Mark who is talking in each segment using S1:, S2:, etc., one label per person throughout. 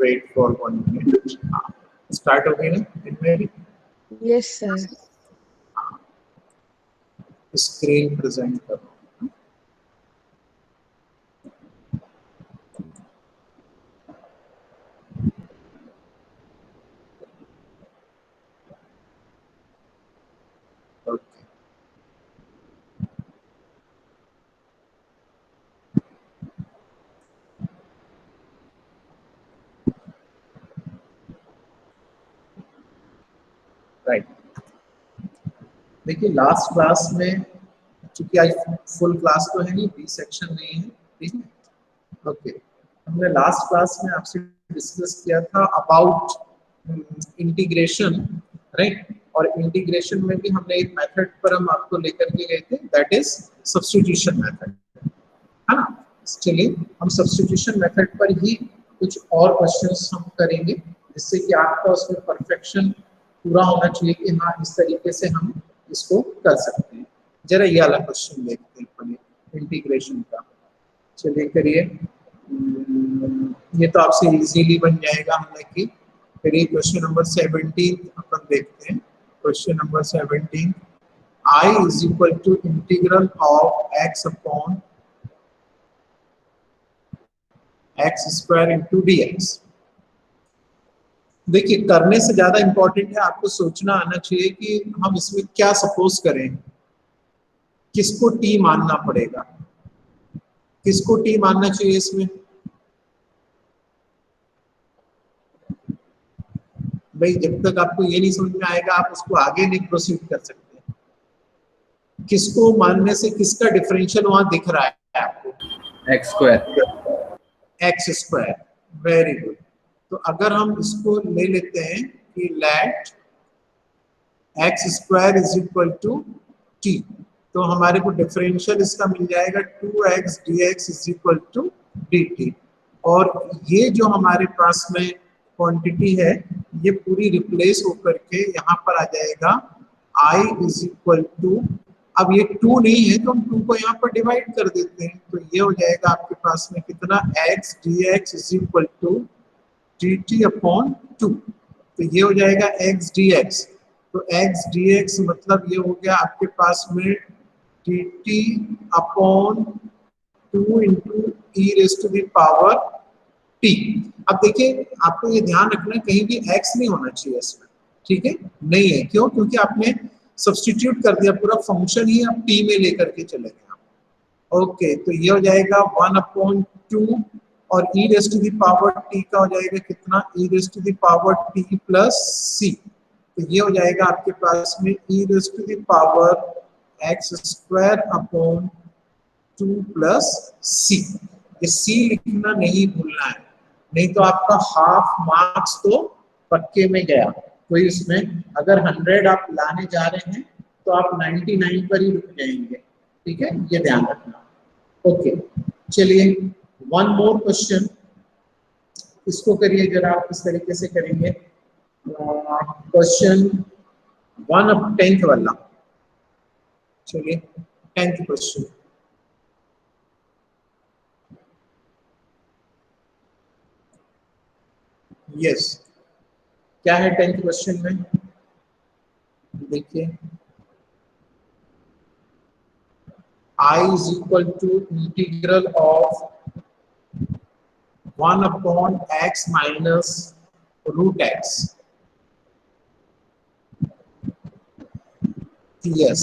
S1: Wait for 1 minute. Start हो गई ना इनमें भी?
S2: Yes sir.
S1: स्क्रीन प्रेजेंट करो। Okay, right. देखिए लास्ट क्लास में, चूंकि आज फुल क्लास तो है नहीं, बी सेक्शन नहीं है, ठीक है। ओके, हमने लास्ट क्लास में आपसे डिस्कस किया था अबाउट इंटीग्रेशन, राइट। और इंटीग्रेशन में भी हमने एक मेथड पर हम आपको लेकर के गए थे, दैट इज सब्स्टिट्यूशन मेथड, है ना। चलिए हम सब्स्टिट्यूशन मेथड पर ही कुछ और क्वेश्चंस हम करेंगे, जिससे कि आपका उसमें परफेक्शन पूरा होना चाहिए कि हाँ इस तरीके से हम इसको कर सकते हैं। जरा ये वाला क्वेश्चन देखते हैं पहले इंटीग्रेशन का। चलिए करिए। ये तो आपसे इजीली बन जाएगा हमने की। फिर ये क्वेश्चन नंबर 17 अपन देखते हैं। Question number 17, I is equal to integral of x upon x square into dx। देखिए करने से ज्यादा इंपॉर्टेंट है आपको सोचना आना चाहिए कि हम इसमें क्या सपोज करें, किसको t मानना पड़ेगा, किसको t मानना चाहिए इसमें। भाई जब तक आपको ये नहीं समझ में आएगा आप उसको आगे नहीं प्रोसीड कर सकते। किसको मानने से किसका डिफरेंशियल वहां दिख रहा है आपको?
S3: X square.
S1: X square, very good. तो अगर हम इसको ले लेते हैं कि let x square is equal to t, तो हमारे को डिफरेंशियल इसका मिल जाएगा 2x dx is equal to dt। और ये जो हमारे पास में क्वांटिटी है ये पूरी रिप्लेस होकर के यहाँ पर आ जाएगा i इज इक्वल टू, अब ये 2 नहीं है तो हम 2 को यहाँ पर डिवाइड कर देते हैं, तो ये हो जाएगा आपके पास में कितना, x dx is equal to dt upon 2। तो ये हो जाएगा x dx, तो x dx मतलब ये हो गया आपके पास में dt upon 2 into e raise to the power t। अब देखिए आपको ये ध्यान रखना कहीं भी x नहीं होना चाहिए इसमें, ठीक है, नहीं है। क्यों? क्योंकि आपने सब्स्टिट्यूट कर दिया, पूरा फंक्शन ही आप t में लेकर के चले गए। ओके, तो ये हो जाएगा 1/2 और e raise to the power t का हो जाएगा कितना, e raise to the power t plus c। तो ये हो जाएगा आपके पास में e raise to the power x square upon 2 plus c। ये c लिखना नहीं भूलना है, नहीं तो आपका हाफ मार्क्स तो पक्के में गया। तो इसमें अगर 100 आप लाने जा रहे हैं तो आप 99 पर ही रुक जाएंगे, ठीक है, ये ध्यान रखना। ओके, चलिए वन मोर क्वेश्चन, इसको करिए जरा आप इस तरीके से करेंगे। क्वेश्चन 10th वाला, चलिए 10th क्वेश्चन। यस, क्या है 10th क्वेश्चन में, देखिए I is equal to integral of 1/x minus root x। yes,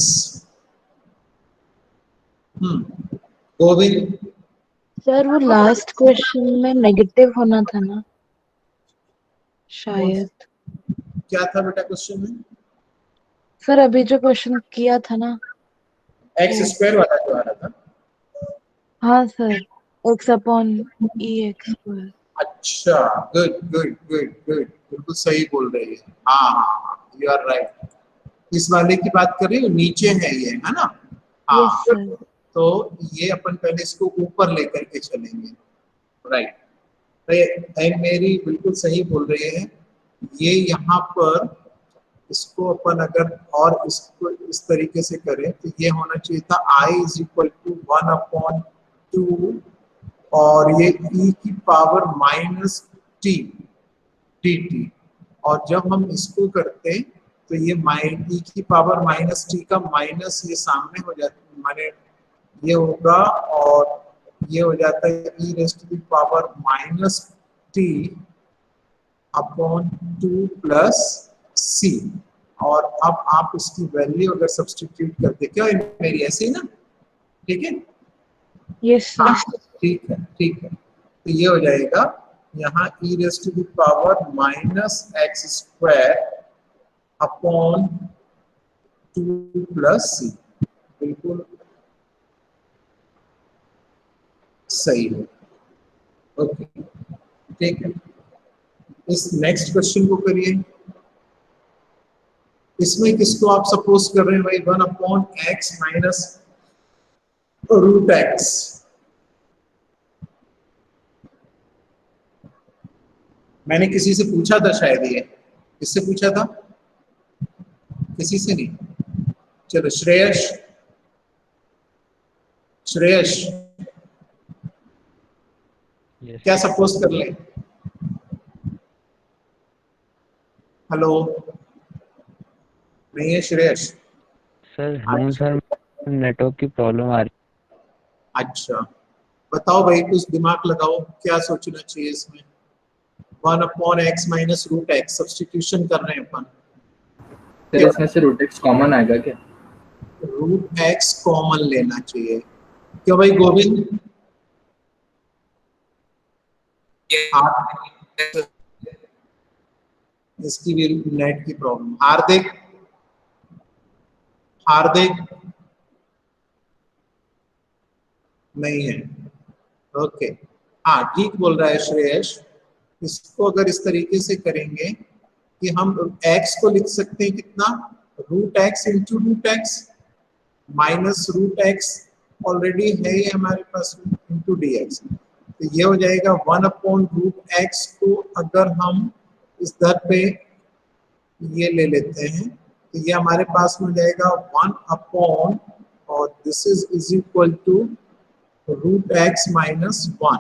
S1: Govind
S2: sir वो लास्ट क्वेश्चन में नेगेटिव होना था ना शायद।
S1: क्या था बेटा क्वेश्चन में?
S2: सर अभी जो क्वेश्चन किया था ना,
S1: एक्स स्क्वायर वाला जो आ रहा था।
S2: हाँ सर, x अपॉन ई एक्स स्क्वायर।
S1: अच्छा, गुड गुड गुड गुड, बिल्कुल सही बोल रही है। हाँ हाँ हाँ, यू आर राइट। इस वाले की बात कर रही हो, नीचे है ये, है ना? हाँ,
S2: यस सर।
S1: तो ये अपन पहले इसको ऊपर लेकर के चलेंगे, राइट। तो मेरी बिल्कुल सही बोल रही है। ये यहाँ पर इसको अपन अगर और इसको इस तरीके से करें तो ये होना चाहिए था i इज इक्वल टू 1/2 और ये e की पावर -t dt। और जब हम इसको करते हैं तो ये e की पावर माइनस टी का माइनस ये सामने हो जाता, माने ये होगा और ये हो जाता है e raise to the power minus t upon 2 plus c. और अब आप इसकी वैल्यू अगर सब्स्टिट्यूट करते, क्या मेरी ऐसे ही ना, ठीक है?
S2: Yes sir.
S1: ठीक है, ठीक है। तो ये हो जाएगा यहाँ e raise to the power minus x square upon 2 plus c. बिल्कुल सही है। ओके, ठीक है। इस नेक्स्ट क्वेश्चन को करिए। इसमें किसको आप सपोज कर रहे हैं भाई? 1 upon x minus root x. मैंने किसी से पूछा था शायद, ये किससे पूछा था? किसी से नहीं। चलो श्रेयस, श्रेयस
S3: Yes.
S1: क्या सपोज कर ले? हेलो, नहीं है श्रेयस?
S3: सर नहीं सर, नेटवर्क की प्रॉब्लम आ रही।
S1: अच्छा, बताओ भाई, कुछ दिमाग लगाओ, क्या सोचना चाहिए इसमें? 1 upon x minus root x substitution कर रहे हैं अपन।
S4: सर इसमें से रूट एक्स कॉमन आएगा क्या?
S1: रूट एक्स कॉमन लेना चाहिए। क्यों भाई गोविंद? इसकी भी नेट की प्रॉब्लम। हार्दिक, हार्दिक नहीं है। ओके, हाँ ठीक बोल रहा है श्रेयस। इसको अगर इस तरीके से करेंगे कि हम x को लिख सकते हैं कितना, root x into root x minus root x, already है ये हमारे पास, इंटू डी एक्स। तो ये हो जाएगा 1 अपॉन रूट एक्स को अगर हम इस दर पे ये ले लेते हैं तो ये हमारे पास में हो जाएगा 1 अपॉन, और this is equal to root x minus 1।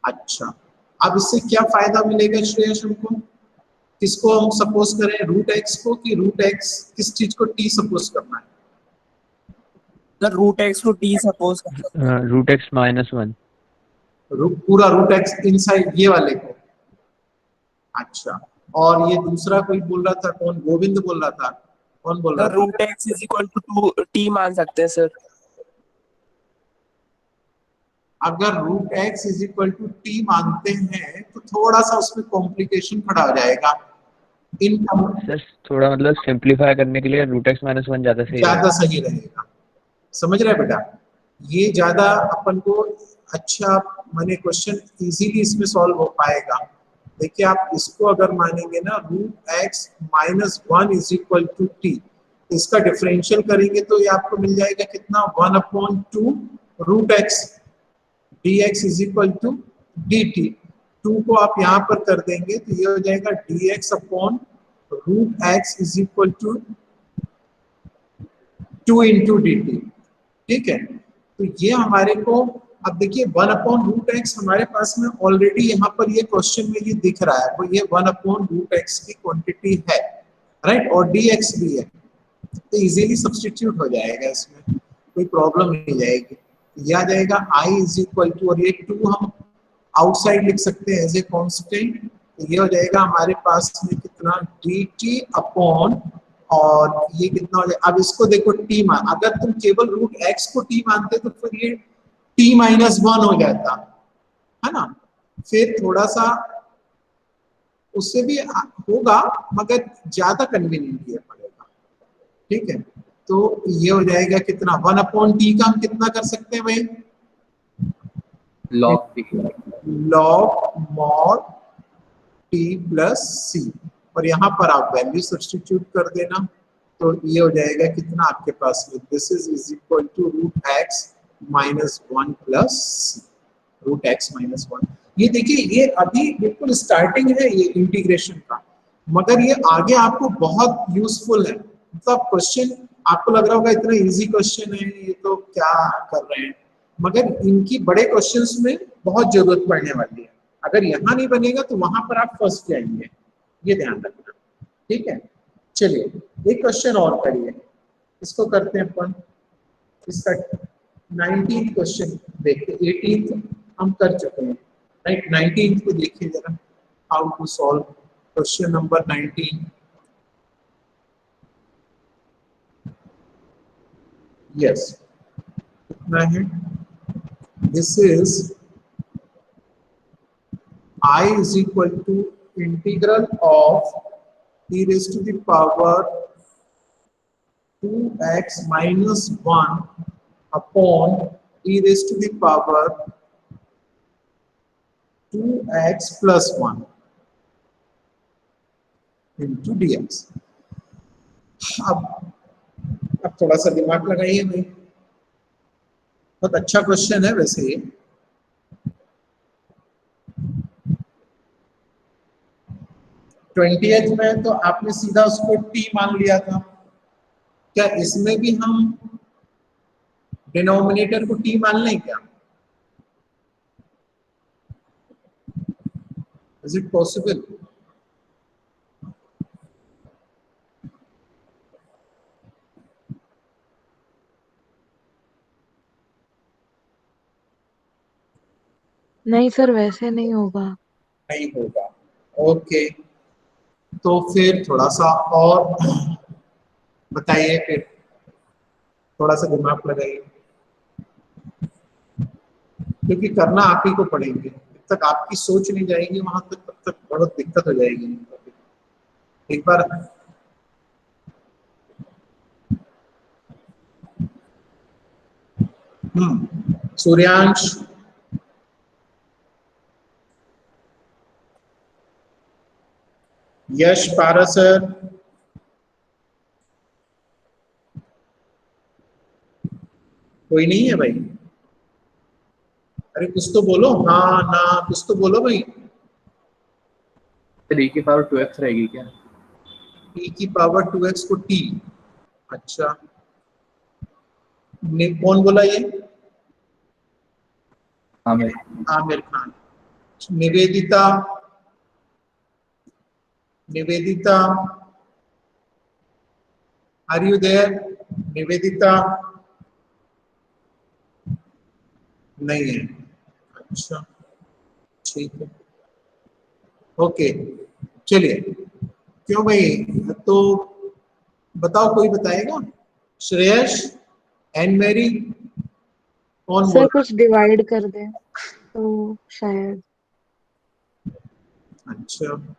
S1: अच्छा, अब इससे क्या फायदा मिलेगा श्रेयस हमको? किसको हम सपोज करें, रूट एक्स को, कि रूट एक्स किस चीज को टी सपोज करना है?
S5: रूट एक्स को टी सपोज करना है।
S3: Root x minus 1।
S1: पूरा रूट एक्स इनसाइड ये वाले को। अच्छा, और ये दूसरा कोई बोल रहा था, कौन? गोविंद बोल रहा था। कौन बोल रहा था?
S5: Root x is equal to t मान सकते हैं सर।
S1: अगर root x is equal to t मानते हैं तो थोड़ा सा उसमें कॉम्प्लिकेशन खड़ा हो जाएगा। इन
S3: सर थोड़ा मतलब सिंपलीफाई करने के लिए रूट एक्स माइनस 1
S1: ज्यादा सही रहेगा। समझ रहे बेटा? ये ज्यादा अपन को अच्छा, माने क्वेश्चन इजीली इसमें सॉल्व हो पाएगा। देखिए, आप इसको अगर मानेंगे ना, root x minus 1 is equal to t, इसका डिफरेंशियल करेंगे तो ये आपको मिल जाएगा कितना, 1 upon 2 root x dx is equal to dt। 2 को आप यहाँ पर कर देंगे तो ये हो जाएगा dx upon root x is equal to 2 into dt। ठीक है, तो ये हमारे को, अब देखिए 1 अपॉन रूट एक्स हमारे पास में ऑलरेडी यहाँ पर ये क्वेश्चन में ये दिख रहा है, वो ये 1 अपॉन रूट एक्स की क्वांटिटी है, राइट, और dx भी है, तो इजीली सब्स्टिट्यूट हो जाएगा, इसमें कोई प्रॉब्लम नहीं जाएगी। यह आ जाएगा i इज इक्वल टू, और ये 2 हम आउटसाइड लिख सकते हैं एज ए कांस्टेंट, तो ये हो जाएगा हमारे पास में कितना, dt अपॉन, और ये कितना हो जाएगा, अब इसको देखो t मान, अगर तुम केवल रूट x को t मानते तो फिर ये t माइनस 1 हो जाता है ना, फिर थोड़ा सा उससे भी होगा मगर ज्यादा कन्वीनियंट ये पड़ेगा। ठीक है, तो ये हो जाएगा कितना, 1 अपॉन टी का हम कितना कर सकते हैं भाई, log mod T plus c, और यहाँ पर आप वैल्यू सब्स्टिट्यूट कर देना, तो ये हो जाएगा कितना आपके पास में, this is equal to root x minus 1 plus c, root x minus 1। ये देखिए, ये अभी बिल्कुल स्टार्टिंग है ये इंटीग्रेशन का, मगर ये आगे आपको बहुत यूजफुल है। मतलब क्वेश्चन आपको लग रहा होगा इतना इजी क्वेश्चन है, ये तो क्या कर रहे हैं, मगर इनकी बड़े क्वेश्चंस में बहुत जरूरत पड़ने वाली है। अगर यहाँ नहीं बनेगा तो वहां पर आप फंस जाएंगे, ये ध्यान रखना, ठीक है। चलिए एक क्वेश्चन और करिए, इसको करते हैं अपन, इसका 19th क्वेश्चन देखते, 18th हम कर चुके हैं, राइट। 19th को देखिए जरा, how to solve question number 19। Yes, कितना है, this is I is equal to integral of e raised to the power 2x minus 1 upon e raised to the power 2x plus 1 into dx। अब थोड़ा सा दिमाग लगाइए भाई, बहुत अच्छा क्वेश्चन है वैसे ये। ट्वेंटी में तो आपने सीधा उसको t मान लिया था, क्या इसमें भी हम डिनोमिनेटर को t मान लें क्या? Is it possible?
S2: नहीं सर, वैसे नहीं होगा।
S1: नहीं होगा, ओके। तो फिर थोड़ा सा और बताइए, फिर थोड़ा सा दिमाग लगाइए, क्योंकि करना आप ही को पड़ेंगे। जब तक आपकी सोच नहीं जाएगी वहां तक, तब तक बहुत दिक्कत हो जाएगी। एक बार सूर्यांश, यश, पारस सर, कोई नहीं है भाई? अरे कुछ तो बोलो, हाँ ना, कुछ तो बोलो भाई।
S4: 3 की पावर 2x रहेगी क्या?
S1: t की पावर 2x को t, अच्छा ने कौन बोला ये?
S4: Aamir.
S1: Aamir Khan. Nivedita, Nivedita, are you there? Nivedita नहीं है, अच्छा ठीक है, ओके। चलिए, क्यों भाई, तो बताओ, कोई बताएगा? श्रेयस एंड मेरी, कौन
S2: सर
S1: बोल
S2: कुछ डिवाइड कर दें तो शायद।
S1: रहा? अच्छा,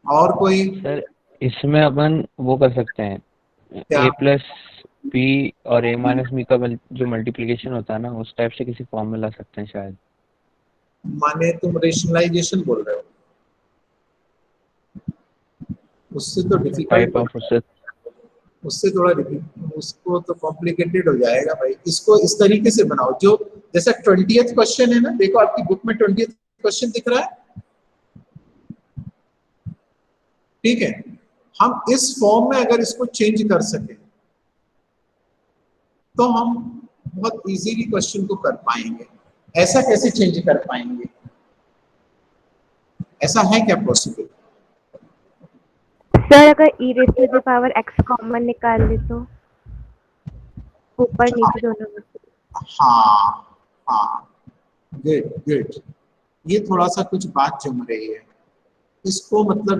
S1: और कोई?
S3: सर इसमें अपन वो कर सकते हैं,
S1: क्या?
S3: a प्लस बी और a माइनस बी का जो मल्टीप्लिकेशन होता है ना, उस टाइप से किसी फॉर्म में ला सकते हैं शायद।
S1: माने तुम रेशनलाइजेशन बोल रहे हो? उससे तो डिफिकल्ट
S3: टाइप
S1: हो,
S3: ऑफ उससे।
S1: उससे थोड़ा उसको तो कॉम्प्लिकेटेड हो जाएगा भाई। इसको इस तरीके से बनाओ, जो जैसा 20th क्वेश्चन है ना, देखो आपकी बुक में 20th क्वेश्चन दिख रहा है, ठीक है। हम इस फॉर्म में अगर इसको चेंज कर सके तो हम बहुत इजीली क्वेश्चन को कर पाएंगे। ऐसा कैसे चेंज कर पाएंगे? ऐसा है क्या पॉसिबल?
S6: सर अगर e raise to the power x common निकाल ले तो ऊपर नीचे दोनों में से।
S1: हाँ हाँ, गुड गुड, ये थोड़ा सा कुछ बात जम रही है। इसको मतलब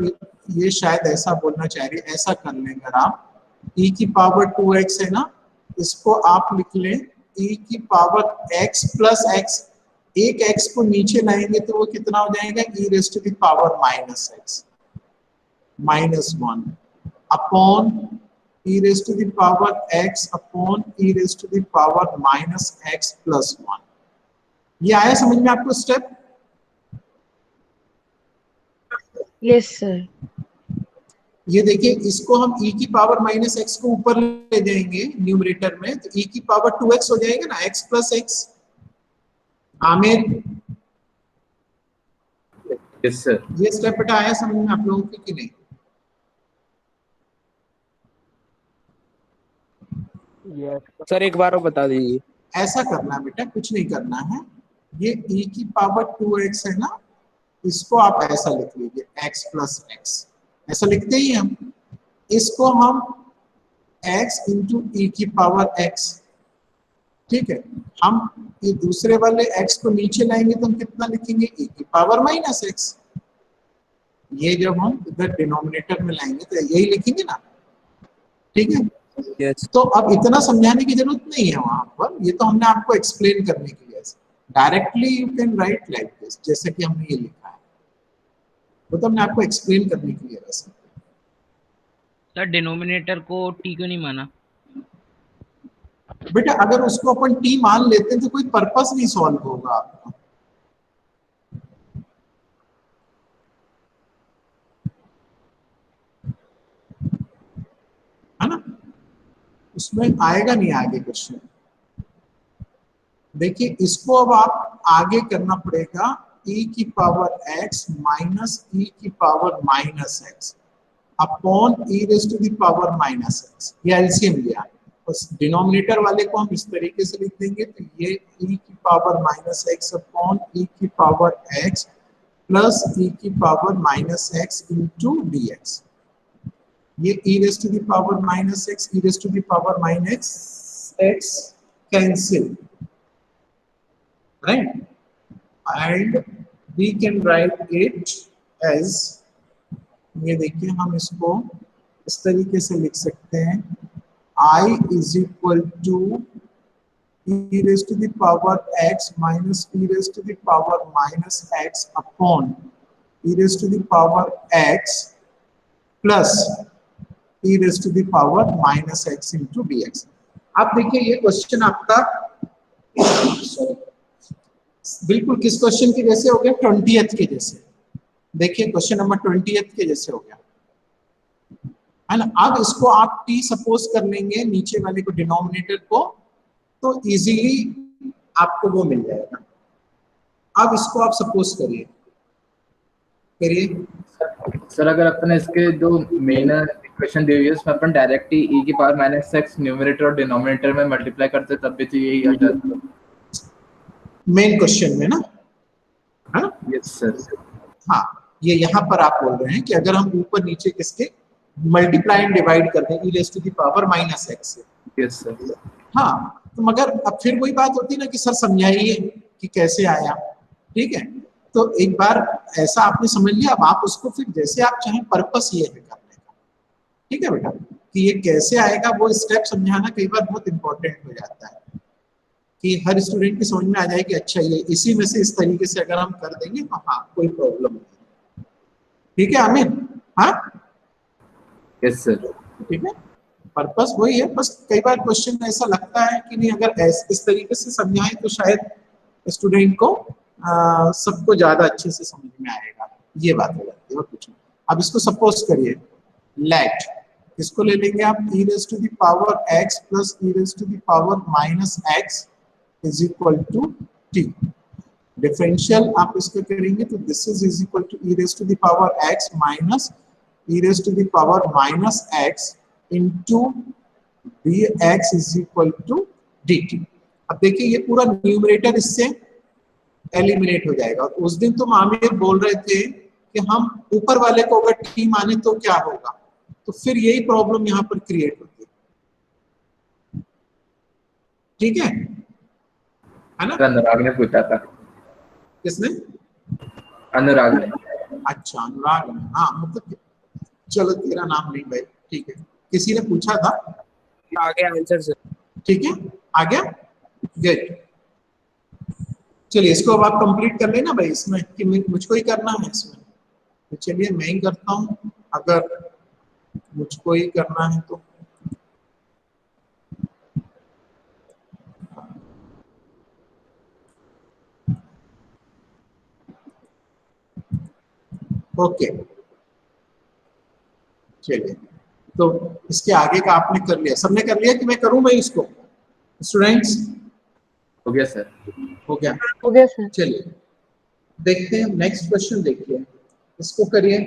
S1: ये शायद ऐसा बोलना चाह रही है, ऐसा कर लें अगर आप, e की पावर 2x है ना, इसको आप लिख लें e की पावर x प्लस x, एक x को नीचे लाएंगे तो वो कितना हो जाएगा, e raise to the power minus x minus 1 upon e raise to the power x upon e raise to the power minus x plus 1। ये आया समझ में आपको स्टेप?
S2: Yes sir.
S1: ये देखिए, इसको हम e की पावर माइनस एक्स को ऊपर ले जाएंगे न्यूमरेटर में, तो e की पावर 2x हो जाएगा ना, x plus x. Aamir,
S4: yes sir.
S1: ये स्टेप बेटा आया समझ में आप लोगों को कि नहीं?
S5: सर एक बार और बता दीजिए।
S1: ऐसा करना है बेटा, कुछ नहीं करना है, ये e की पावर 2x है ना, इसको आप ऐसा लिख लीजिए x प्लस एक्स, ऐसा लिखते ही हम। इसको हम x इंटू ई की पावर x, ठीक है। हम ये दूसरे वाले x को नीचे लाएंगे तो हम कितना लिखेंगे, e की पावर माइनस एक्स। ये जब हम इधर डिनोमिनेटर में लाएंगे तो यही लिखेंगे ना, ठीक है।
S5: Yes.
S1: तो अब इतना समझाने की जरूरत नहीं है वहां पर, ये तो हमने आपको एक्सप्लेन करने के लिए। Directly you can right like this, जैसे कि हमने ये लिखा है, वो तो हमने आपको एक्सप्लेन करने के लिए वैसे।
S7: सर डिनोमिनेटर को टी क्यों नहीं माना?
S1: बेटा अगर उसको अपन टी मान लेते हैं तो कोई पर्पस नहीं सॉल्व होगा आपका। है ना, उसमें आएगा नहीं आगे क्वेश्चन। देखिए इसको अब आप आगे करना पड़ेगा, e की पावर x माइनस e की power minus x upon e raise to the power minus x. ये एलसीएम लिया, बस डिनोमिनेटर वाले को हम इस तरीके से लिख देंगे, तो ये e की power minus x upon e की पावर x प्लस e की power minus x into d x. ये e raise to the power minus x, e raise to the power minus x cancel, right, and we can write it as, ये देखिए हम इसको इस तरीके से लिख सकते हैं, I is equal to e raised to the power x minus e raised to the power minus x upon e raised to the power x plus e raised to the power minus x into dx। अब देखिए ये question आपका बिल्कुल किस question के जैसे हो गया, 20th के जैसे। देखिए क्वेश्चन नंबर 20th के जैसे हो गया, है ना। अब इसको आप t सपोज कर लेंगे नीचे वाले को, डिनोमिनेटर को, तो इजीली आपको वो मिल जाएगा। अब इसको आप सपोज करिए,
S4: सर अगर अपन इसके जो मेन इक्वेशन दी हुई है उसमें अपन डायरेक्ट ही e की पावर माइनस एक्स न्यूमरेटर और डिनोमिनेटर में मल्टीप्लाई करते तब भी तो यही आ जाता
S1: मेन क्वेश्चन में ना, है ना।
S4: Yes sir.
S1: हाँ, ये यहाँ पर आप बोल रहे हैं कि अगर हम ऊपर नीचे किसके मल्टीप्लाई एंड डिवाइड कर दें e raise to the power minus x से।
S4: Yes sir.
S1: हाँ, तो मगर अब फिर वही बात होती है ना कि सर समझाइए कि कैसे आया, ठीक है। तो एक बार ऐसा आपने समझ लिया, अब आप उसको फिर जैसे आप चाहें, पर्पस ये है करने का, ठीक है बेटा, कि ये कैसे आएगा वो स्टेप समझाना कई बार बहुत इंपॉर्टेंट हो जाता है, कि हर स्टूडेंट की समझ में आ जाए कि अच्छा ये इसी में से इस तरीके से अगर हम कर देंगे तो हाँ कोई प्रॉब्लम नहीं, ठीक है आमिर। हाँ
S4: यस सर।
S1: ठीक है, पर्पस वही है, बस कई बार क्वेश्चन ऐसा लगता है कि नहीं अगर इस तरीके से समझाएं तो शायद स्टूडेंट को सबको ज्यादा अच्छे से समझ में आएगा, ये बात हो जाती है और कुछ नहीं। अब इसको सपोज करिए, लेट इसको ले लेंगे आप e raise to the power x plus e raise to the power minus x is equal to t। Differential आप इसका करेंगे तो this is equal to e raise to the power x minus e raise to the power minus x into dx is equal to dt। अब देखिए ये पूरा numerator इससे eliminate हो जाएगा। उस दिन तुम आमिर बोल रहे थे कि हम ऊपर वाले को अगर t माने तो क्या होगा, तो फिर यही प्रॉब्लम यहाँ पर क्रिएट होती है, ठीक है ना।
S4: अनुराग ने पूछा था।
S1: किसने?
S4: अनुराग ने।
S1: अच्छा अनुराग ने, हाँ मतलब चलो तेरा नाम नहीं भाई, ठीक है, किसी ने पूछा था,
S5: आगे आंसर सर।
S1: ठीक है आ गया, गुड। चलिए इसको अब आप कंप्लीट कर लेना भाई, इसमें कि मुझको ही करना है इसमें, तो चलिए मैं ही करता हूँ अगर मुझको ही करना है तो। ओके चलिए, तो इसके आगे का आपने कर लिया, सबने कर लिया कि मैं करूं भाई इसको? स्टूडेंट्स
S4: हो गया सर।
S1: हो गया?
S2: हो गया सर।
S1: चलिए देखते हैं नेक्स्ट क्वेश्चन, देखिए इसको करिए,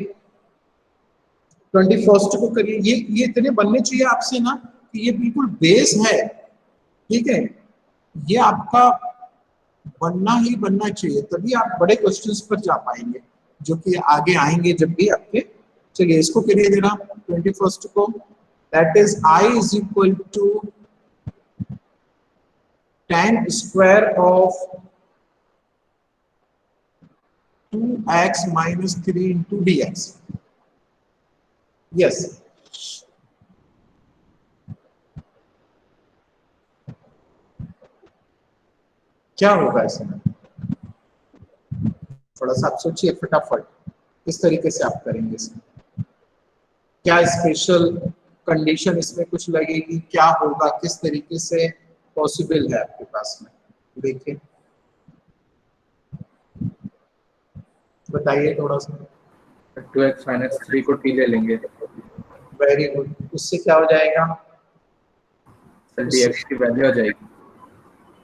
S1: 21st को करिए। ये इतने बनने चाहिए आपसे ना कि ये बिल्कुल बेस है, ठीक है। ये आपका बनना ही बनना चाहिए, तभी आप बड़े क्वेश्चंस पर जा पाएंगे जो कि आगे आएंगे जब भी आपके। चलिए इसको करिए जरा 21st को, that is I is equal to tan square of 2x minus 3 into dx. Yes. क्या होगा इसमें, थोड़ा सा आप सोचिए फटाफट, किस तरीके से आप करेंगे इसमें, क्या स्पेशल कंडीशन इसमें कुछ लगेगी, क्या होगा, किस तरीके से पॉसिबल है आपके पास में, देखिए बताइए थोड़ा सा।
S4: 2x माइनस 3 को t ले लेंगे,
S1: वेरी गुड, उससे क्या हो जाएगा,
S4: सर dx की वैल्यू आ जाएगी।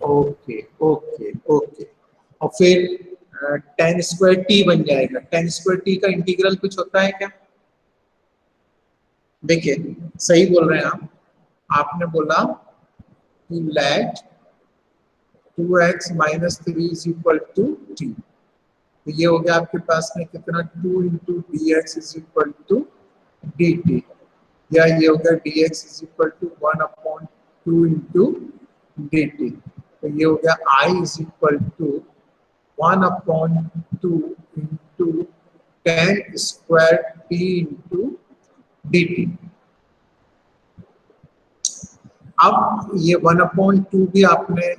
S1: ओके ओके ओके, और फिर tan स्क्वायर टी बन जाएगा। tan स्क्वायर टी का इंटीग्रल कुछ होता है क्या, देखिए सही बोल रहे हैं आप, आपने बोला कि let 2x minus 3 is equal to t, तो ये हो गया आपके पास में कितना, 2 into d x is equal to d t, या ये हो गया d x is equal to 1/2 into d t, तो ये हो गया I is equal to 1/2 into tan square t into d t. अब ये 1/2 भी आपने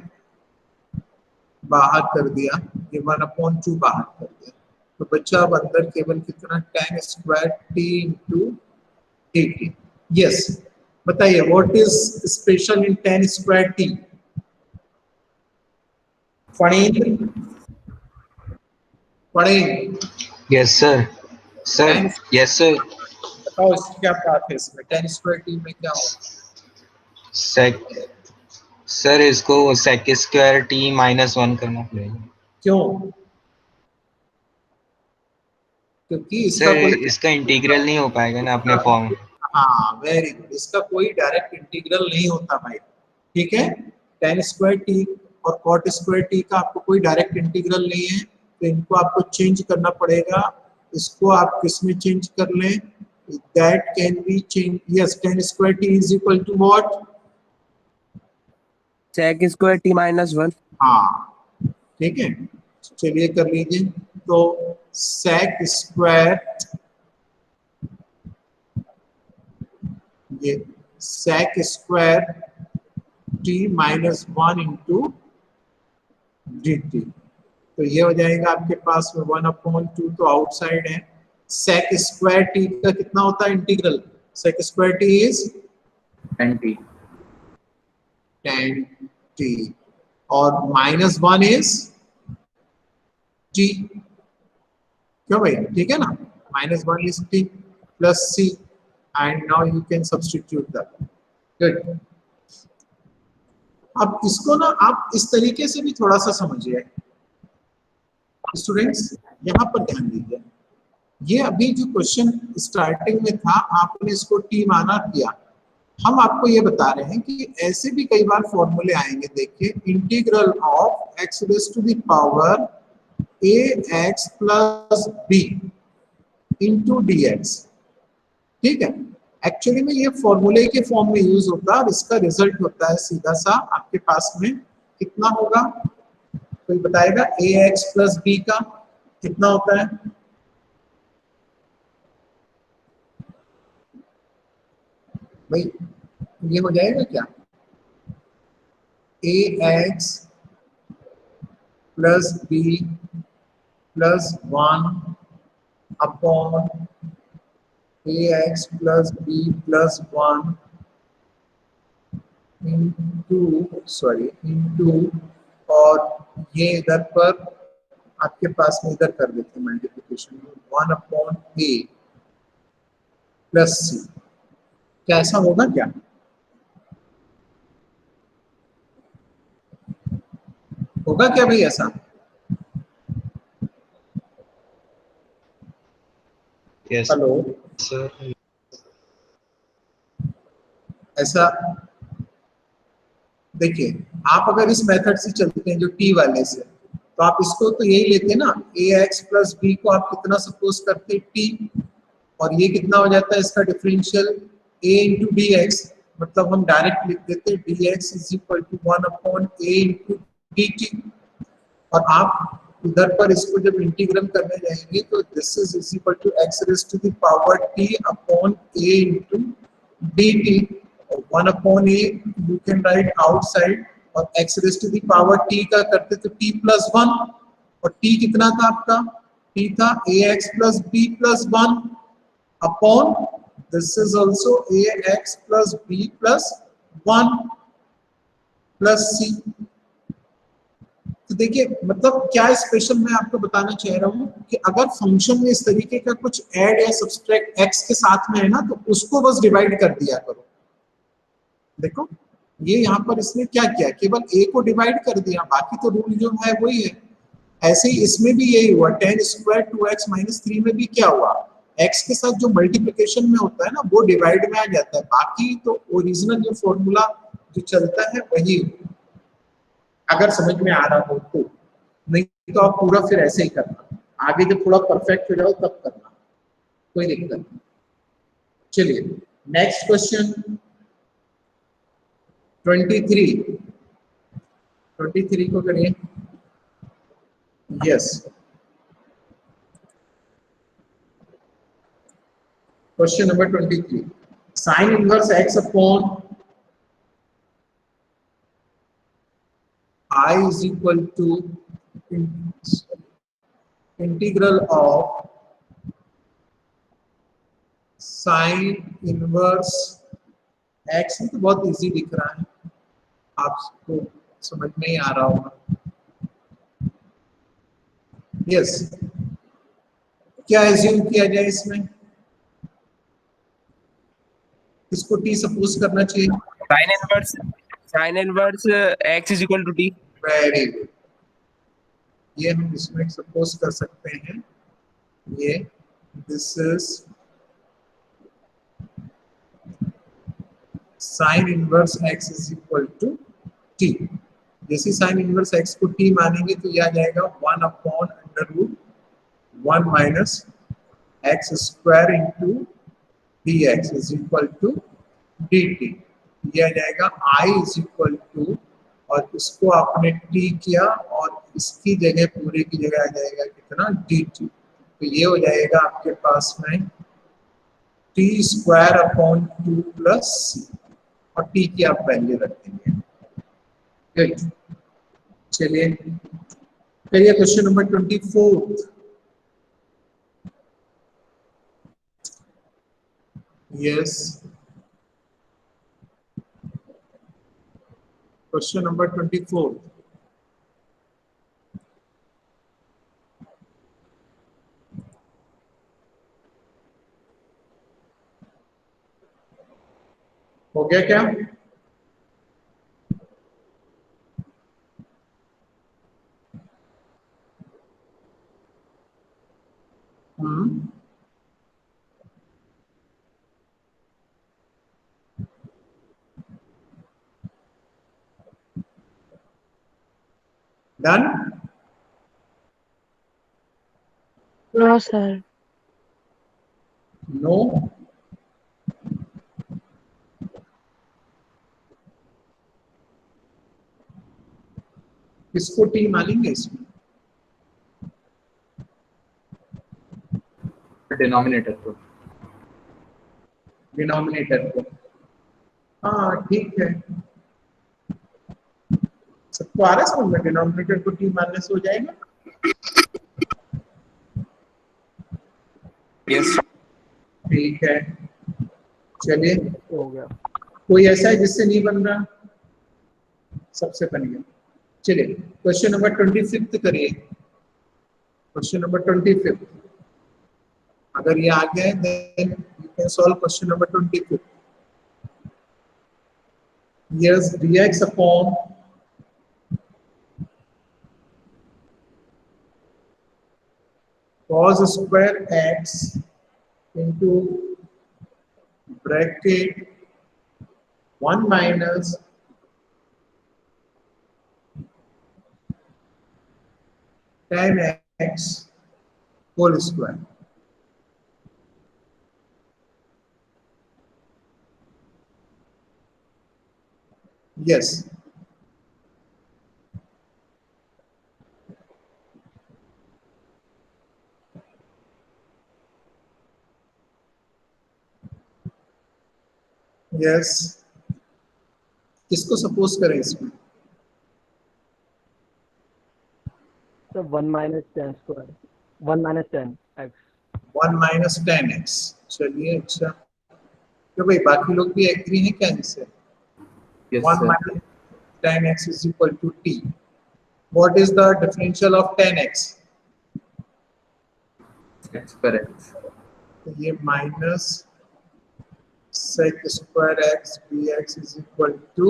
S1: बाहर कर दिया, ये 1/2 बाहर कर दिया, तो बच्चा अब अंदर केवल कितना, tan square t into d t. Yes, बताइए what is special in tan square t, Phanindra Phanindra.
S8: Yes sir. Sir yes sir.
S1: बताओ इसकी क्या बात है, इसमें tan स्क्वायर टी में क्या होगा,
S8: सर इसको sec स्क्वायर t -1 करना पड़ेगा।
S1: क्यों, क्योंकि इसका
S8: सर
S1: कोई,
S8: इसका इंटीग्रल नहीं हो पाएगा ना अपने फॉर्म।
S1: हाँ वेरी गुड, इसका कोई डायरेक्ट इंटीग्रल नहीं होता भाई, ठीक है। tan स्क्वायर टी और cot स्क्वायर टी का आपको कोई डायरेक्ट इंटीग्रल नहीं है, तो इनको आपको चेंज करना पड़ेगा। इसको आप किसमें चेंज कर लें, that can be change, yes, tan square t is equal to what,
S5: sec square t minus 1।
S1: हाँ ठीक है, चलिए कर लीजिए, तो sec स्क्वायर, ये sec square t -1 into d t, तो ये हो जाएगा आपके पास में 1/2, तो आउटसाइड है। sec स्क्वायर t का कितना होता है integral, sec square t is
S4: tan t,
S1: tan t, और -1 इज t, क्यों भाई, ठीक है ना, -1 is t plus c, and now you can substitute that, good। अब इसको ना आप इस तरीके से भी थोड़ा सा समझिए स्टूडेंट्स, यहाँ पर ध्यान दीजिए, ये अभी जो क्वेश्चन स्टार्टिंग में था आपने इसको टी माना किया, हम आपको ये बता रहे हैं कि ऐसे भी कई बार फॉर्मूले आएंगे, देखिए integral of x raise to the power ax plus b into dx, ठीक है। एक्चुअली में ये फॉर्मूले के फॉर्म में यूज होता है और इसका रिजल्ट होता है सीधा सा आपके पास में कितना होगा, कोई बताएगा, ax प्लस b का कितना होता है, भाई ये हो जाएगा क्या, ax plus b plus 1 upon ax plus b plus 1 into, और ये इधर पर आपके पास में इधर कर देते हैं मल्टीप्लिकेशन, 1/a प्लस c, क्या ऐसा होगा क्या, होगा क्या भाई ऐसा,
S8: यस
S1: हेलो,
S8: सर।
S1: ऐसा देखिए आप अगर इस मेथड से चलते हैं जो टी वाले से, तो आप इसको तो यही लेते हैं ना, ए एक्स प्लस बी को आप कितना सपोज करते हैं टी, और ये कितना हो जाता है इसका differential a into d x, मतलब हम डायरेक्ट लिख देते हैं d x is equal to 1/a into d t. और आप इधर पर इसको जब इंटीग्रल करने जाएंगे तो this is equal to x raise to the power t upon a into d t. 1/a you can write outside, और x raise to the power t का करते तो t प्लस 1, और t कितना था आपका, t था ax plus b plus 1 upon this is also ax plus b plus 1 plus c। तो देखिए मतलब क्या स्पेशल मैं आपको बताना चाह रहा हूँ कि अगर फंक्शन में इस तरीके का कुछ ऐड या सब्सट्रैक्ट x के साथ में है ना, तो उसको बस डिवाइड कर दिया करो। देखो ये यहाँ पर इसने क्या किया, केवल a को डिवाइड कर दिया, बाकी तो रूल जो है वही है। ऐसे ही इसमें भी यही हुआ, 10 स्क्वायर 2x माइनस 3 में भी क्या हुआ, x के साथ जो मल्टीप्लिकेशन में होता है ना वो डिवाइड में आ जाता है, बाकी तो ओरिजिनल जो फॉर्मूला जो चलता है वही, अगर समझ में आ रहा हो तो। नहीं तो आप पूरा फिर ऐसे ही करना, आगे जब थोड़ा परफेक्ट हो जाओ तब करना, कोई दिक्कत नहीं। चलिए नेक्स्ट क्वेश्चन 23 को करिए। Yes, question number 23, sign inverse x upon I is equal to integral of sign inverse x। तो बहुत इजी दिख रहा है, आपको समझ में ही आ रहा होगा। यस, क्या एज्यूम किया जाए इसमें, इसको t सपोज करना चाहिए।
S5: Sine inverse x is equal to t।
S1: Very good, ये हम इसमें सपोज कर सकते हैं, ये this is sine inverse x is equal to t। जैसे साइन इनवर्स x को t मानेंगे तो यह आ जाएगा 1/√1 minus x square into d x is equal to d t. यह आ जाएगा I इज इक्वल टू, और इसको आपने t किया और इसकी जगह पूरे की जगह आ जाएगा कितना dt। तो ये हो जाएगा आपके पास में t square upon 2 plus c, और t की आप वैल्यू रख देंगे। चलिए करिए question number 24। Yes, question number 24, हो गया क्या? डन?
S2: No sir.
S1: नो, किसको टी मानेंगे इसमें?
S4: डिनोमिनेटर को।
S1: डिनोमिनेटर को, हाँ ठीक है, सबको आ रहा है समझ में, डिनोमिनेटर को टी मानने से हो जाएगा।
S5: यस,
S1: ठीक है, चलिए
S5: हो गया।
S1: कोई ऐसा है जिससे नहीं बन रहा? सबसे बन गया। चलिए क्वेश्चन नंबर 25 करिए। क्वेश्चन नंबर 25, अगर ये आ गया है then you can solve question number 25। Yes, dx upon cos square x into bracket 1 minus tan x whole square. Yes, yes, किसको सपोज करें इसमें?
S9: So 1 minus 10 square. 1 minus 10 x.
S1: 1 minus ten x. चलिए, अच्छा, तो भाई बाकी लोग भी एग्री हैं क्या इनसे?
S4: Yes,
S1: 1
S4: sir.
S1: minus tan x is equal to t. What is the differential of tan x?
S4: X per x.
S1: तो ये minus sec square x dx is equal to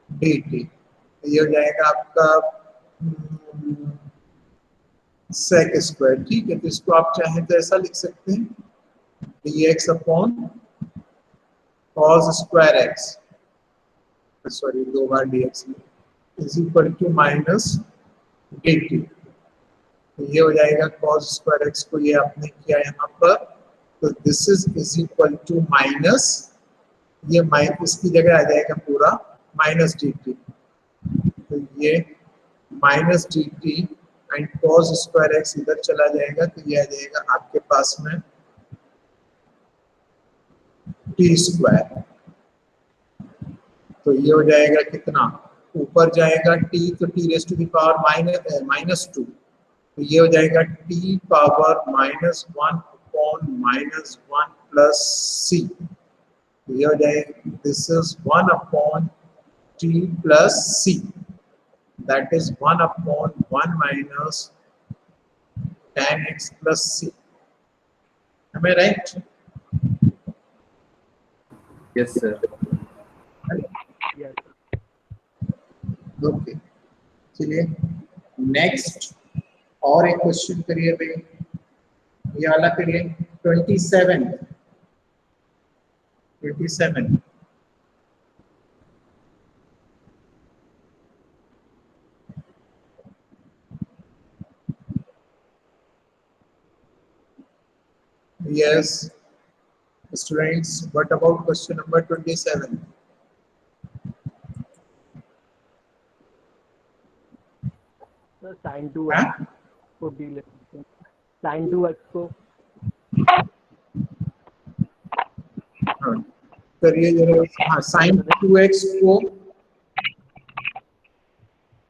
S1: dt। ये हो जाएगा आपका sec स्क्वायर। ठीक है, तो इसको आप चाहें तो ऐसा लिख सकते हैं dx upon cos square x, sorry 2 बार dx is equal to minus dt। तो ये हो जाएगा cos स्क्वायर x को ये आपने किया यहाँ पर, तो this is equal to minus, ये माइनस की जगह आ जाएगा पूरा माइनस dt। तो ये minus dt and cos square x इधर चला जाएगा, तो ये आ जाएगा आपके पास में t स्क्वायर। तो ये हो जाएगा कितना, ऊपर जाएगा t, तो t raise to the power minus two, तो ये हो जाएगा t power minus one upon minus one plus c। ये हो जाएगा this is 1 upon t plus c, that is 1 upon 1 minus tan x plus c। Am I right?
S4: Yes, sir.
S9: Yes.
S1: Okay, चलिए next और एक क्वेश्चन करिए भाई, ये वाला करिए 27। Yes students, what about question number 27?
S9: So sin 2x को d ले सकते हैं. Sin 2x को
S1: हाँ, करिए जरा। हाँ, साइन 2x को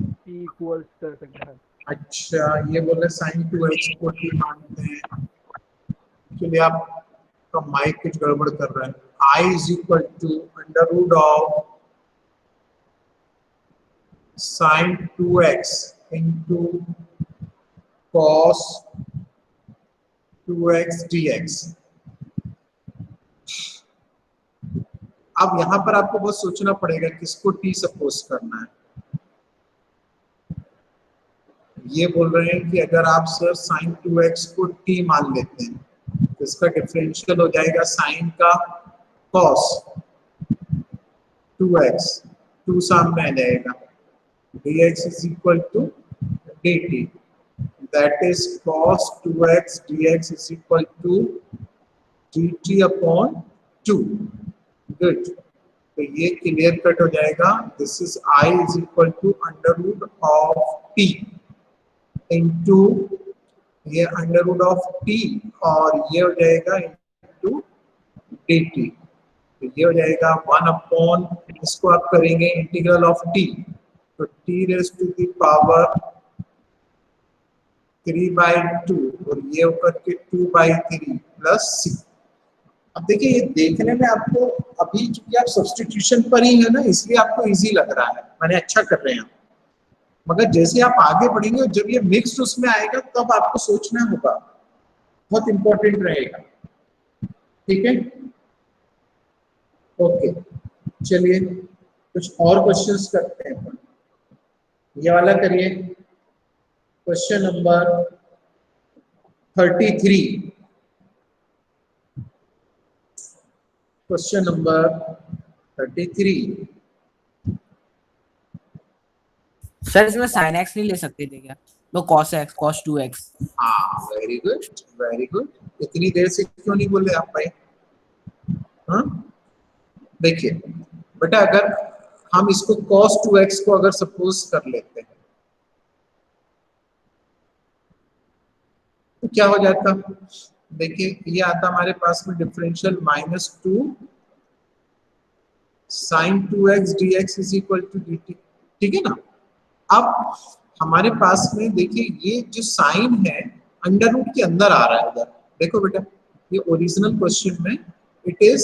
S9: t इक्वल्स कर सकते हैं.
S1: अच्छा, ये बोले साइन 2x को t मानते हैं। चलिए, आपका माइक कुछ गड़बड़ कर रहा है। i is equal to under root of sine 2x into cos 2x dx। अब यहाँ पर आपको बहुत सोचना पड़ेगा किसको t सपोज करना है। ये बोल रहे हैं कि अगर आप सर साइन 2x को t मान लेते हैं तो इसका डिफरेंशियल हो जाएगा साइन का cos 2x, 2 सामने आ जाएगा, dx is equal to dt, that is cos 2x dx is equal to dt upon 2। Good, तो ये क्लियर कट हो जाएगा। This is i is equal to under root of t into ये under root of t, और ये हो जाएगा into dt। तो ये हो जाएगा 1 अपॉन, इसको आप करेंगे इंटीग्रल ऑफ t, तो t raise to the power 3/2 और ये होकर के 2/3 प्लस c। अब देखिए, ये देखने में आपको अभी चूंकि आप सब्स्टिट्यूशन पर ही है ना, इसलिए आपको इजी लग रहा है, मैंने अच्छा कर रहे हैं। मगर जैसे आप आगे बढ़ेंगे, जब ये मिक्स उसमें आएगा तब आपको सोचना होगा, बहुत इंपॉर्टेंट रहेगा। ठीक है, ओके, चलिए कुछ और क्वेश्चंस करते हैं अपन। ये वाला करिए, question number 33। Question number 33।
S10: Sir इसमें sin x नहीं ले सकते थे क्या? तो cos 2x।
S1: हाँ, वेरी गुड, वेरी गुड। इतनी देर से क्यों नहीं बोले आप भाई? हाँ, देखिए बेटा, अगर हम इसको cos 2x को अगर सपोज कर लेते हैं तो क्या हो जाता? देखिए, ये आता हमारे पास में differential -2 sin 2x dx is equal to dt, ठीक है ना। अब हमारे पास में देखिए, ये जो साइन है अंडर रूट के अंदर आ रहा है उधर। देखो बेटा, ये ओरिजिनल क्वेश्चन में it is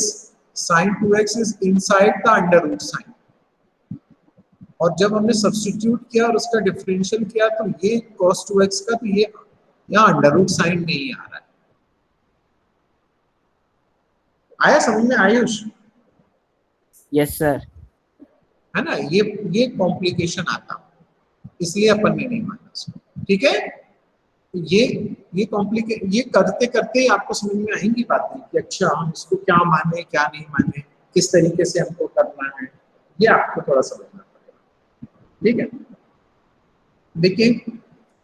S1: sin 2x is inside the under root sign, और जब हमने सब्स्टिट्यूट किया और उसका डिफरेंशियल किया तो ये cos 2x का, तो ये यहाँ अंडर रूट साइन नहीं आ रहा है। आया समझ में आयुष?
S10: Yes sir.
S1: है ना, ये कॉम्प्लिकेशन आता, इसलिए अपन ने नहीं माना इसको, ठीक है। तो ये करते करते आपको समझ में आएंगी बातें कि अच्छा हम इसको क्या माने क्या नहीं माने, किस तरीके से हमको करना है, ये आपको थोड़ा समझना पड़ेगा, ठीक है। देखिए,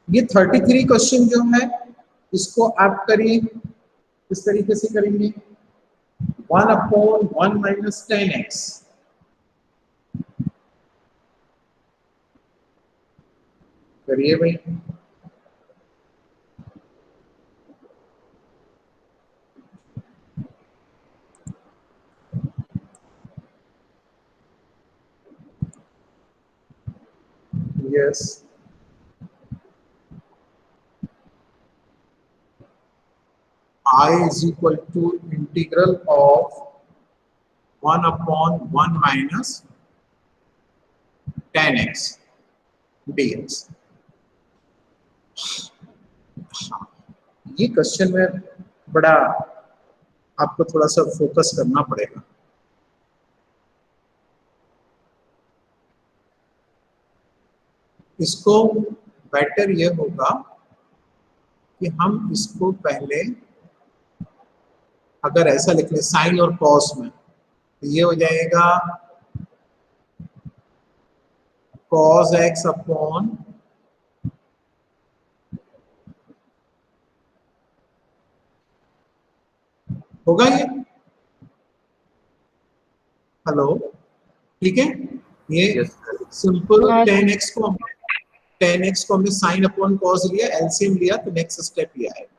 S1: ये 33 क्वेश्चन जो है इसको आप करिए, किस तरीके से करेंगे? 1/1 - 10x, करिए भाई। Yes, I is equal to integral of 1/1 - 10x dx। ये क्वेश्चन में बड़ा आपको थोड़ा सा फोकस करना पड़ेगा। इसको बेटर ये होगा कि हम इसको पहले अगर ऐसा लिख ले साइन और कॉस में, तो ये हो जाएगा cos x अपॉन होगा ये, हेलो, ठीक है। ये सिंपल 10x को हमने साइन अपॉन कॉस लिया, एलसीएम लिया, तो नेक्स्ट स्टेप ये आएगा।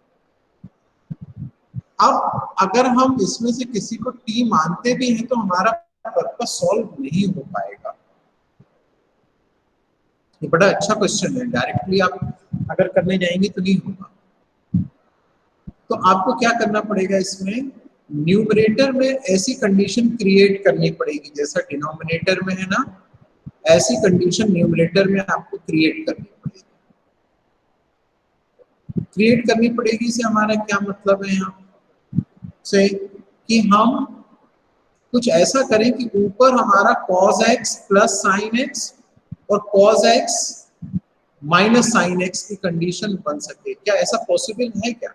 S1: अब अगर हम इसमें से किसी को t मानते भी हैं तो हमारा पर्पस सॉल्व नहीं हो पाएगा। ये बड़ा अच्छा क्वेश्चन है, डायरेक्टली आप अगर करने जाएंगे तो नहीं होगा। तो आपको क्या करना पड़ेगा, इसमें न्यूमरेटर में ऐसी कंडीशन क्रिएट करनी पड़ेगी जैसा डिनोमिनेटर में है ना, ऐसी कंडीशन न्यूमरेटर में आपको क्रिएट करनी पड़ेगी। क्रिएट करनी पड़ेगी से हमारा क्या मतलब है यहाँ से, कि हम कुछ ऐसा करें कि ऊपर हमारा cos x plus sin x और cos x minus sin x की कंडीशन बन सके। क्या ऐसा पॉसिबल है क्या?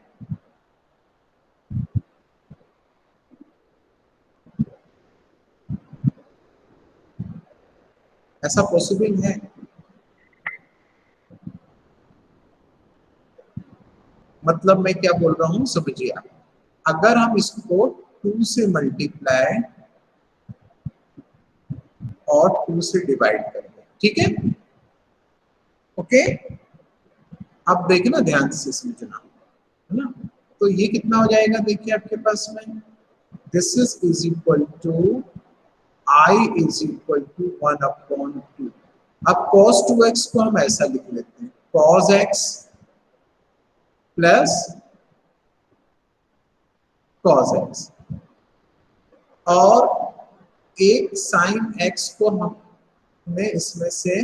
S1: ऐसा पॉसिबल है? मतलब मैं क्या बोल रहा हूं समझिए आप। अगर हम इसको 2 से मल्टीप्लाई और 2 से डिवाइड करेंगे, ठीक है, ओके। अब देखिए ना, ध्यान से समझना, है ना। तो ये कितना हो जाएगा, देखिए आपके पास में this is equal to I is equal to 1/2। अब cos 2x को हम ऐसा लिख लेते हैं, cos x plus cos x, और एक sin x को हमने इसमें से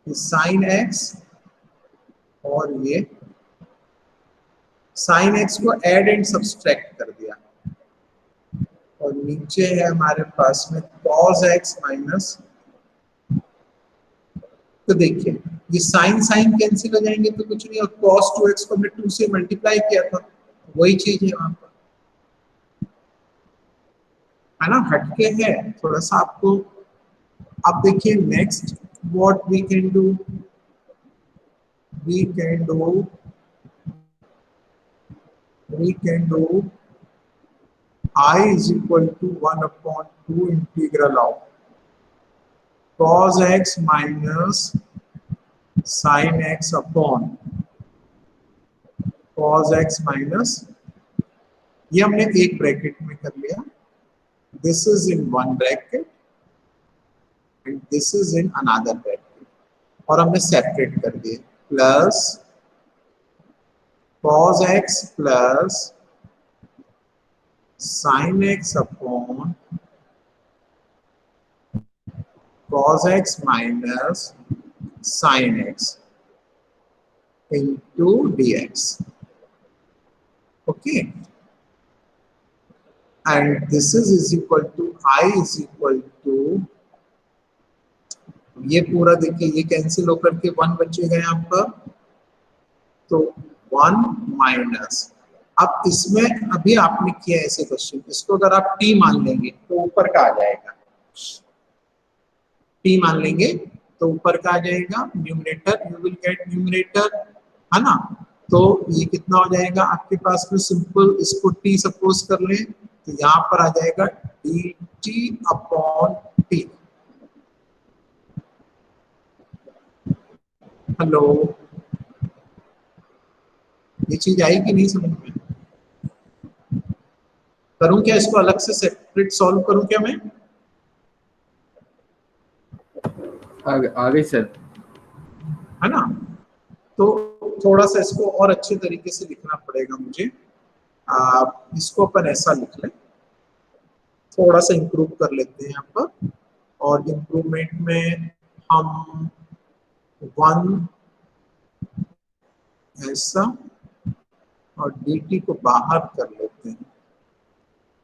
S1: sin x और ये sin x को ऐड एंड सब्सट्रैक्ट कर दिया, और नीचे है हमारे पास में cos x माइनस। तो देखिए ये साइन साइन कैंसिल हो जाएंगे तो कुछ नहीं, और cos 2x को हमने 2 से मल्टीप्लाई किया था, वही चीज है वहां पर, है ना, हटके है थोड़ा सा आपको। अब देखिए next what we can do? We can do I is equal to 1/2 integral of cos x minus sin x upon cos x minus, ये हमने एक ब्रैकेट में कर लिया, this is in one bracket and this is in another bracket, और हमने separate कर दिए, plus cos x plus sin x upon cos x minus sin x into dx. Okay, and this is equal to I is equal to, ये पूरा देखिए ये cancel होकर के 1 बचेगा यहाँ पर, तो 1 माइनस, अब इसमें अभी आपने किया ऐसे क्वेश्चन, इसको अगर आप t मान लेंगे तो ऊपर का आ जाएगा, t मान लेंगे तो ऊपर का आ जाएगा, numerator you will get numerator, है ना, तो ये कितना हो जाएगा आपके पास में, सिंपल इसको t सपोज कर लें तो यहाँ पर आ जाएगा dt अपॉन t। हेलो, ये चीज आई कि नहीं समझ में? करूं क्या इसको अलग से सेपरेट सॉल्व करूं क्या मैं?
S4: आ गई सर,
S1: है ना, तो थोड़ा सा इसको और अच्छे तरीके से लिखना पड़ेगा मुझे, इसको अपन ऐसा लिख लें, थोड़ा सा इंप्रूव कर लेते हैं यहाँ पर, और इंप्रूवमेंट में हम 1 ऐसा और dt को बाहर कर लेते हैं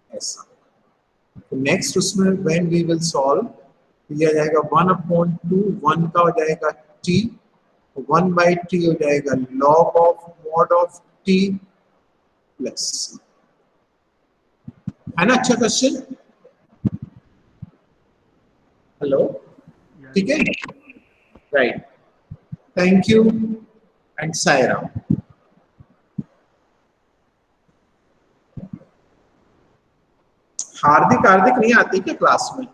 S1: ऐसा, तो नेक्स्ट उसमें व्हेन वी विल सॉल्व ये आ जाएगा 1/2, 1 का हो जाएगा t, 1/t हो जाएगा log of mod of t plus, है ना, अच्छा क्वेश्चन, हेलो, ठीक है, right, thank you and Sairam. हार्दिक नहीं आती क्या क्लास में?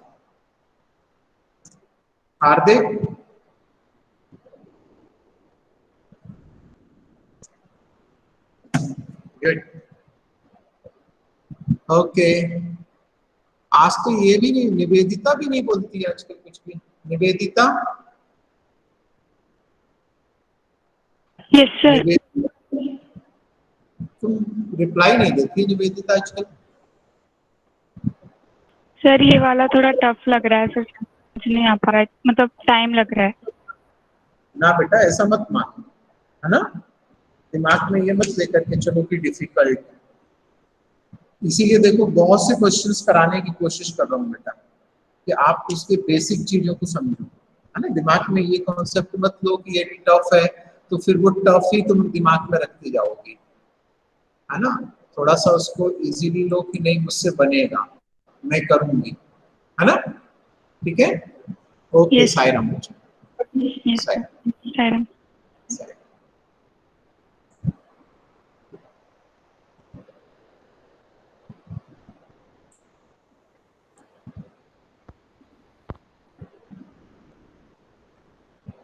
S1: हार्दिक, गुड, ओके, आज तो ये भी नहीं, निवेदिता भी नहीं बोलती है आजकल कुछ भी, निवेदिता,
S6: यस सर।
S1: तुम रिप्लाई नहीं देती निवेदिता आजकल।
S6: सर ये वाला थोड़ा टफ लग रहा है सर, समझ नहीं आ पा रहा है, मतलब टाइम लग रहा है।
S1: ना बेटा ऐसा मत मान, है ना, दिमाग में ये मत लेकर के चलो कि डिफिकल्ट, इसीलिए देखो बहुत से क्वेश्चंस कराने की कोशिश कर रहा हूँ बेटा, कि आप उसके बेसिक चीजों को समझो, है ना, दिमाग में ये कॉन्सेप्ट मत लो कि ये टफ है तो फिर वो टफ ही तुम दिमाग में रखती जाओगी, है ना, थोड़ा सा उसको इजीली लो कि नहीं मुझसे बनेगा, मैं करूंगी, है ना, ठीक है, ओके, सायराम,
S6: सायराम।